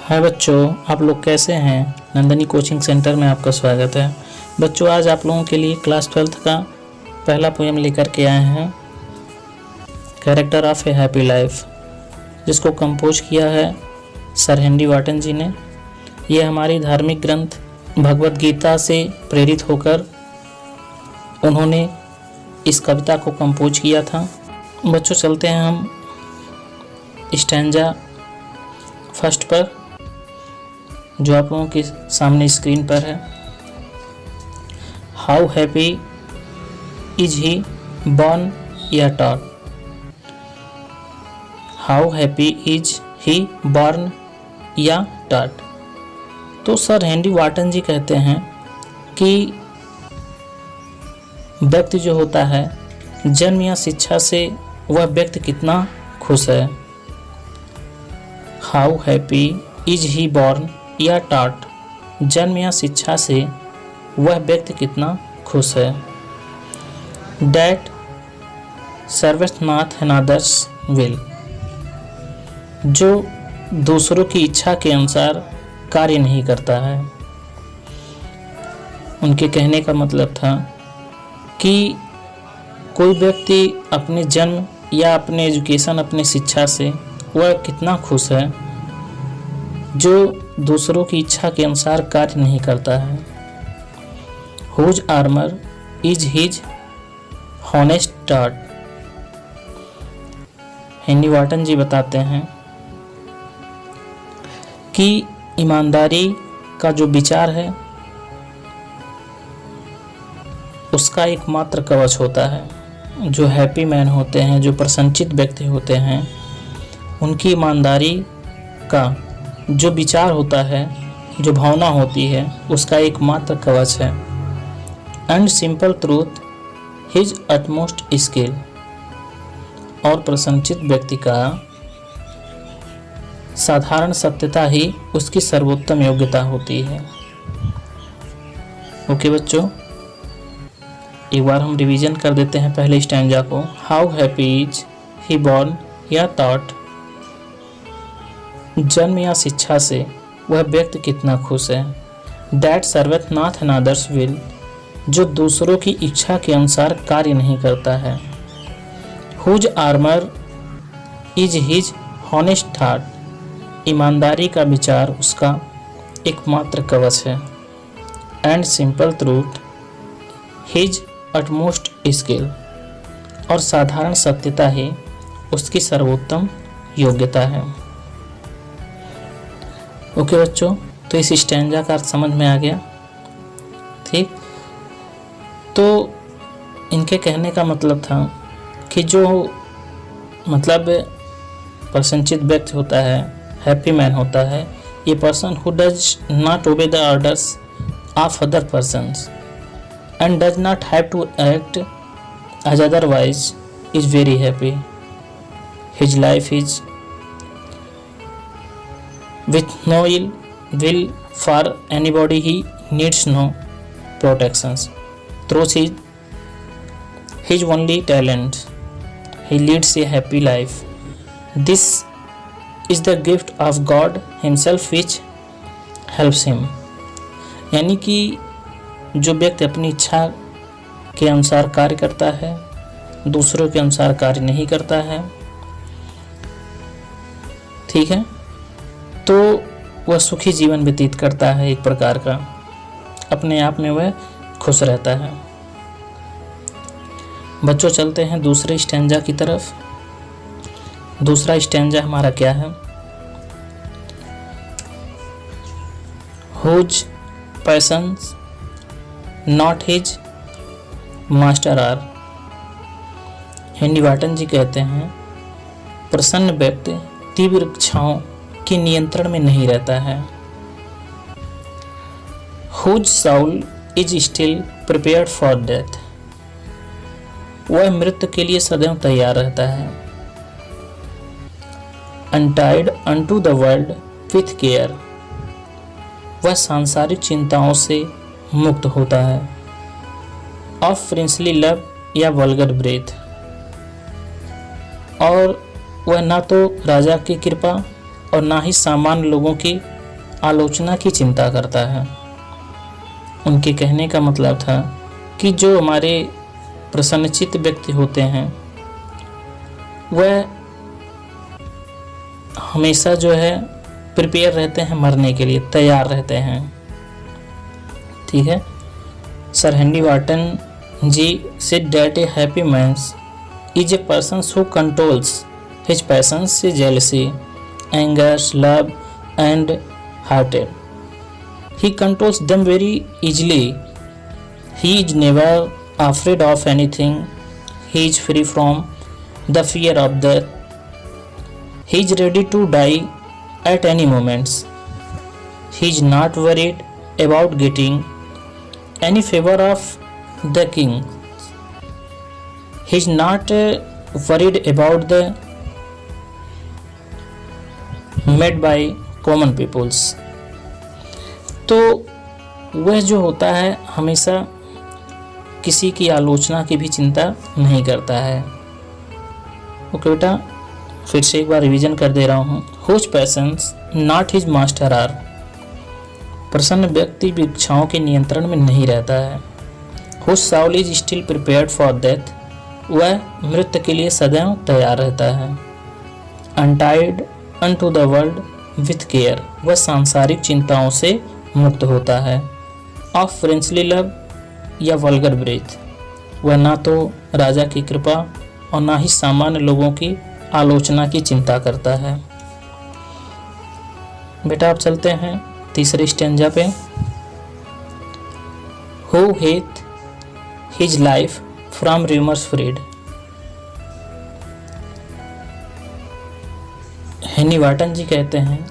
हाय बच्चों, आप लोग कैसे हैं। नंदनी कोचिंग सेंटर में आपका स्वागत है। बच्चों, आज आप लोगों के लिए क्लास 12th का पहला पोएम लेकर के आए हैं, character of A happy life, जिसको कंपोज किया है सर हेनरी वाटन जी ने। ये हमारी धार्मिक ग्रंथ भगवत गीता से प्रेरित होकर उन्होंने इस कविता को कंपोज किया था। बच्चों, चलते हैं हम स्टैंजा फर्स्ट पर, जो आप लोगों के सामने स्क्रीन पर है। How happy is he born या taught. How happy is he born या टॉट। तो सर हेनरी वाटन जी कहते हैं कि व्यक्ति जो होता है, जन्म या शिक्षा से वह व्यक्ति कितना खुश है। How happy is he born या टॉट। जन्म या शिक्षा से वह व्यक्ति कितना खुश है। That serveth not another's will. जो दूसरों की इच्छा के अनुसार कार्य नहीं करता है। उनके कहने का मतलब था कि कोई व्यक्ति अपने जन्म या अपने एजुकेशन, अपने शिक्षा से वह कितना खुश है, जो दूसरों की इच्छा के अनुसार कार्य नहीं करता है। Whose armour is his honest thought. Henry Wotton ji बताते हैं कि ईमानदारी का जो विचार है उसका एकमात्र कवच होता है। जो हैप्पी मैन होते हैं, जो प्रसन्नचित्त व्यक्ति होते हैं, उनकी ईमानदारी का जो विचार होता है, जो भावना होती है, उसका एकमात्र कवच है। And simple truth his utmost skill. और प्रसन्नचित्त व्यक्ति का साधारण सत्यता ही उसकी सर्वोत्तम योग्यता होती है। ओके बच्चों, एक बार हम रिवीजन कर देते हैं पहले स्टैंजा को। How happy is he born या थॉट। जन्म या शिक्षा से वह व्यक्ति कितना खुश है। That serveth not another's will. जो दूसरों की इच्छा के अनुसार कार्य नहीं करता है। Whose armour is his honest thought. ईमानदारी का विचार उसका एकमात्र कवच है। And simple truth his utmost skill. और साधारण सत्यता ही उसकी सर्वोत्तम योग्यता है। ओके बच्चों, तो इस स्टैंजा का अर्थ समझ में आ गया। ठीक, तो इनके कहने का मतलब था कि जो मतलब प्रसन्नचित्त व्यक्ति होता है, हैप्पी मैन होता है, ये person who does not obey the orders of other persons and does not have to act as otherwise is very happy. His life is with no ill will for anybody, he needs no protections. Through his only talent, he leads a happy life. This is the gift of God himself which helps him. यानी कि जो व्यक्ति अपनी इच्छा के अनुसार कार्य करता है, दूसरों के अनुसार कार्य नहीं करता है, ठीक है, तो वह सुखी जीवन व्यतीत करता है। एक प्रकार का अपने आप में वह खुश रहता है। बच्चों, चलते हैं दूसरे स्टैंजा की तरफ। दूसरा स्टैंजा हमारा क्या है। Whose passions not his master are. Henry Wotton ji कहते हैं प्रसन्न व्यक्ति तीव्र इच्छाओं के नियंत्रण में नहीं रहता है। Whose soul is still prepared for death. वह मृत्यु के लिए सदैव तैयार रहता है। Untied unto the world with care. वह सांसारिक चिंताओं से मुक्त होता है। ऑफ प्रिंसली लव या वल्गर ब्रेथ। और वह ना तो राजा की कृपा और ना ही सामान्य लोगों की आलोचना की चिंता करता है। उनके कहने का मतलब था कि जो हमारे प्रसन्नचित्त व्यक्ति होते हैं वह हमेशा जो है प्रिपेयर रहते हैं, मरने के लिए तैयार रहते हैं। ठीक है। Sir Henry Wotton ji said that a happy man is a person who controls his passions, jealousy, anger, love and hatred. He controls them very easily. He is never afraid of anything. He is free from the fear of death. He is ready to die at any moment. He is not worried about getting any favor of the king. He is not worried about the made by common peoples. तो वह जो होता है हमेशा किसी की आलोचना की भी चिंता नहीं करता है। ओके बेटा, फिर से एक बार रिवीजन कर दे रहा हूँ। Whose passions not his master are. प्रसन्न व्यक्ति इच्छाओं के नियंत्रण में नहीं रहता है। Whose soul is still prepared for death. वह मृत्यु के लिए सदैव तैयार रहता है। Untied unto the world with care. वह सांसारिक चिंताओं से मुक्त होता है। Of princely love या vulgar breath. वह ना तो राजा की कृपा और ना ही सामान्य लोगों की आलोचना की चिंता करता है। बेटा आप चलते हैं तीसरे स्टेंजा पे। Who hath his life from rumors freed. हेनी वाटन जी कहते हैं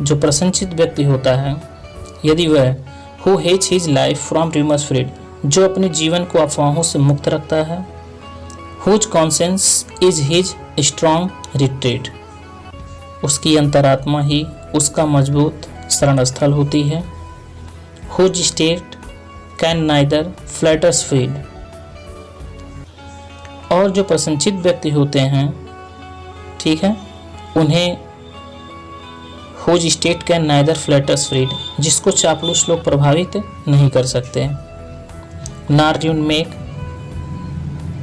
जो प्रसन्नचित्त व्यक्ति होता है यदि वह who hates his life from rumors freed, जो अपने जीवन को अफवाहों से मुक्त रखता है, whose conscience is his strong retreat, उसकी अंतरात्मा ही उसका मजबूत शरण स्थल होती है, whose state can neither flatters feed, और जो प्रसन्नचित्त व्यक्ति होते हैं, ठीक है, उन्हें whose state can neither flatters feed, जिसको चापलूस लोग प्रभावित नहीं कर सकते, nor ruin make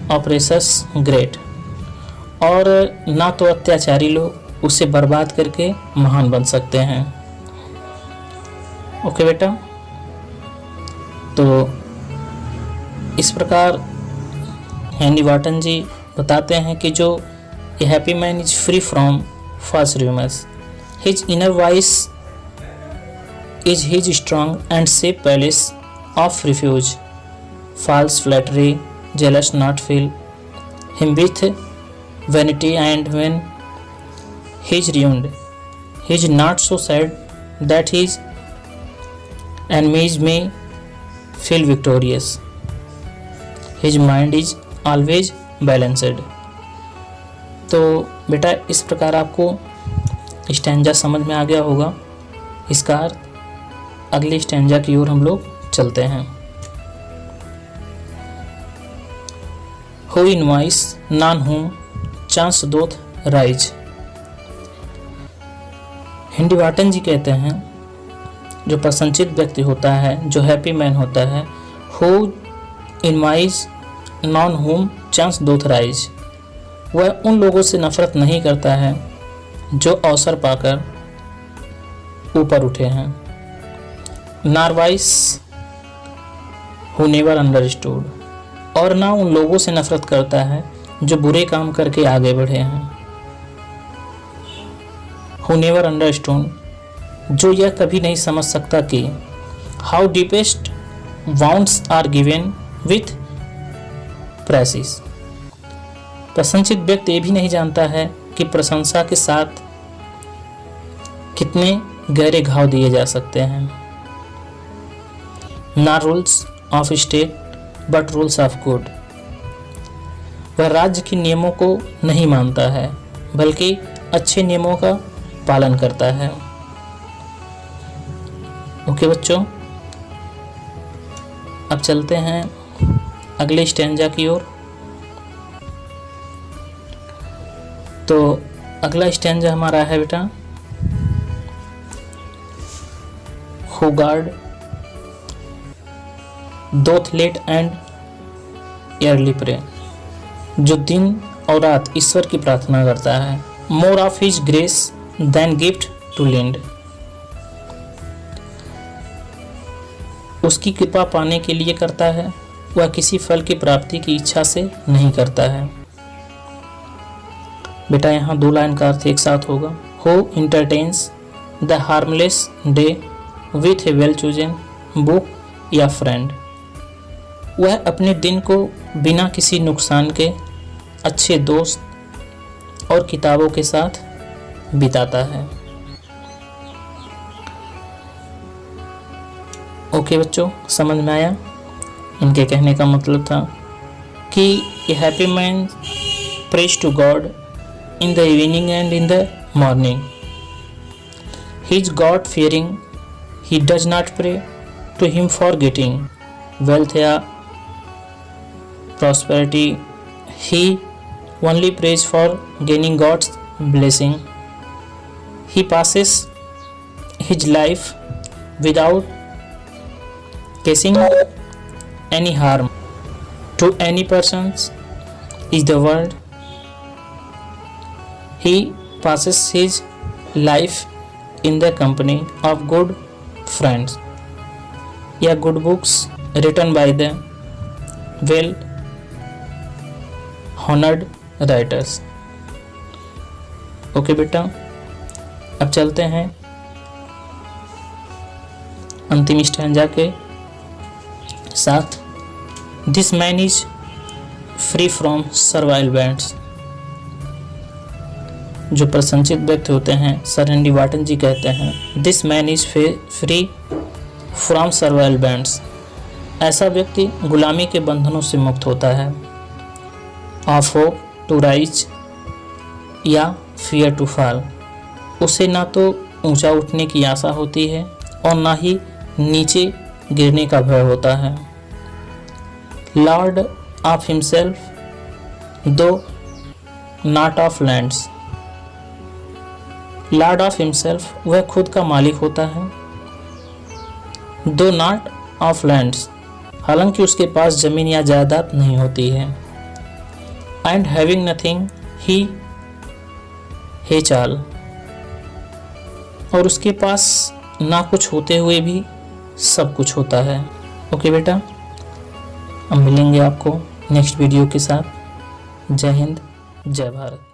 oppressors great, और ना तो अत्याचारी लोग उसे बर्बाद करके महान बन सकते हैं। ओके बेटा, तो इस प्रकार हेनरी वाटन जी बताते हैं कि जो a happy man is free from false rumours, his inner voice is his strong and safe palace of refuge, false flattery jealous not fill him with vanity, and when he is ruined he is not so sad that his enemies may feel victorious. His mind is always balanced. तो बेटा इस प्रकार आपको stanza समझ में आ गया होगा। इसका अर्थ अगले स्टैंजा की ओर हम लोग चलते हैं। Who invites none whom chance doth rise. Henry Wotton ji कहते हैं जो प्रसन्नचित्त व्यक्ति होता है, जो हैप्पी मैन होता है, who invites none whom chance doth rise, वह उन लोगों से नफरत नहीं करता है जो अवसर पाकर ऊपर उठे हैं, nor wise who never understood, और ना उन लोगों से नफरत करता है जो बुरे काम करके आगे बढ़े हैं, who never understood, जो यह कभी नहीं समझ सकता कि how deepest wounds are given with praises, प्रशंसित व्यक्ति ये भी नहीं जानता है कि प्रशंसा के साथ कितने गहरे घाव दिए जा सकते हैं, ना rules of state but rules of good, वह राज्य के नियमों को नहीं मानता है बल्कि अच्छे नियमों का पालन करता है। ओके बच्चों, अब चलते हैं अगले स्टैंजा की ओर। तो अगला स्टैंजा हमारा है बेटा who guard doth late and early pray, जो दिन और रात ईश्वर की प्रार्थना करता है। more of his grace than gift to lend, उसकी कृपा पाने के लिए करता है, वह किसी फल की प्राप्ति की इच्छा से नहीं करता है। बेटा यहाँ 2 लाइन का अर्थ एक साथ होगा। Who entertains the harmless day with a well chosen book या friend, वह अपने दिन को बिना किसी नुकसान के अच्छे दोस्त और किताबों के साथ बिताता है। ओके बच्चों, समझ में आया? इनके कहने का मतलब था कि a happy man praise to God in the evening and in the morning, he is God fearing, he does not pray to him for getting wealth या prosperity, he only prays for gaining God's blessing. He passes his life without causing any harm to any persons in the world. He passes his life in the company of good friends या good books written by the well honoured writers. Okay बेटा, अब चलते हैं अंतिम stanza के साथ। This man is free from servile bands, जो प्रशंसित व्यक्ति होते हैं सर हेनरी वाटन जी कहते हैं this man is free from servile bands, ऐसा व्यक्ति गुलामी के बंधनों से मुक्त होता है। ऑफ होप टू राइज या फियर टू फॉल, उसे ना तो ऊंचा उठने की आशा होती है और ना ही नीचे गिरने का भय होता है। लॉर्ड ऑफ हिमसेल्फ दो not of lands, Lord of himself वह खुद का मालिक होता है। दो नॉट ऑफ लैंड्स, हालांकि उसके पास जमीन या जायदाद नहीं होती है। And having nothing he H all, और उसके पास ना कुछ होते हुए भी सब कुछ होता है। ओके बेटा, अब मिलेंगे आपको नेक्स्ट वीडियो के साथ। जय हिंद, जय भारत।